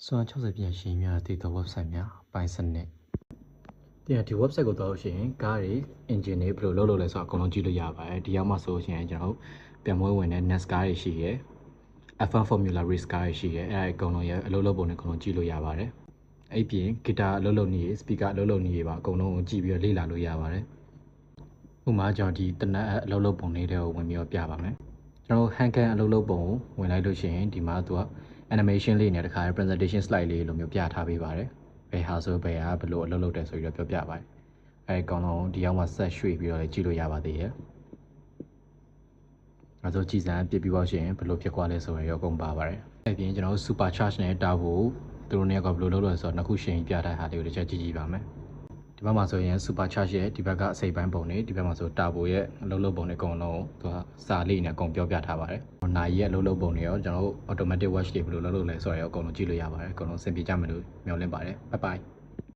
စွမ်း60ပြန်ရှင်းများတည်သော website များပိုင်းစနစ်တင်ဒီ website ကိုတော့ရှင်ကားတွေ engine တွေဘယ်လိုလုပ်လို့လဲဆိုတော့အကုန်လုံးကြည့်လို့ရပါတယ်ဒီရောက်မှဆိုရှင်ကျွန်တော်ပြန်မွေးဝင်တဲ့ NAS ကားတွေရှိရယ် F1 Formula Race ကားတွေရှိရယ်အဲအကုန်လုံးရဲ့အလုပ်လုပ်ပုံတွေအကုန်လုံးကြည့်လို့ရပါတယ်အဲ့ပြင် guitar အလုပ်လုပ်နေ speaker အလုပ်လုပ်နေပါအကုန်လုံးကိုကြည့်ပြီးတော့လေ့လာလို့ရပါတယ်ဥပမာကျွန်တော်ဒီတနက်အလုပ်လုပ်ပုံလေးတွေကိုဝင်ပြီးတော့ပြပါမယ်ကျွန်တော် hand cam အလုပ်လုပ်ပုံကိုဝင်လိုက်လို့ရှိရင်ဒီမှာသူက animation လေးနဲ့တခါ presentation slide လေးလိုမျိုးပြထားပေးပါတယ်ဘယ်ဟာဆိုဘယ်ဟာဘယ်လိုအလုပ်လုပ်တယ်ဆိုပြီးတော့ပြောပြပါတယ်အဲအကောင်လုံးဒီရောက်မှဆက်ရွှေ့ပြီးတော့ကြည့်လို့ရပါသေးရဲ့အဲဆိုကြည်စံပြစ်ပြီးတော့ရှင်ဘယ်လိုဖြစ်သွားလဲဆိုရင်ရောအကုန်ပါပါတယ်အဲပြင်ကျွန်တော် super charge နဲ့တာဖို့သူတို့เนี่ยကဘယ်လိုလုပ်လို့ဆိုတော့နှစ်ခုရှင်ပြထားတာလေးကိုတစ်ချက်ကြည့်ကြည့်ပါမယ်ဒီဘက်မှာဆိုရင် super charge ရဲ့ဒီဘက်ကအစိပ်ပိုင်းပုံတွေဒီဘက်မှာဆိုတာဘိုရဲ့အလုပ်လုပ်ပုံတွေအကုန်လုံးသူကစာလေးနဲ့အကုန်ပြောပြထားပါတယ်။နိုင်ရဲ့အလုပ်လုပ်ပုံတွေရောကျွန်တော်တို့ automatic watch တွေဘယ်လိုလုပ်လို့လဲဆိုတော့အကုန်လုံးကြည့်လို့ရပါတယ်။အကုန်လုံးအဆင်ပြေကြမယ်လို့မျှော်လင့်ပါတယ်။ Bye bye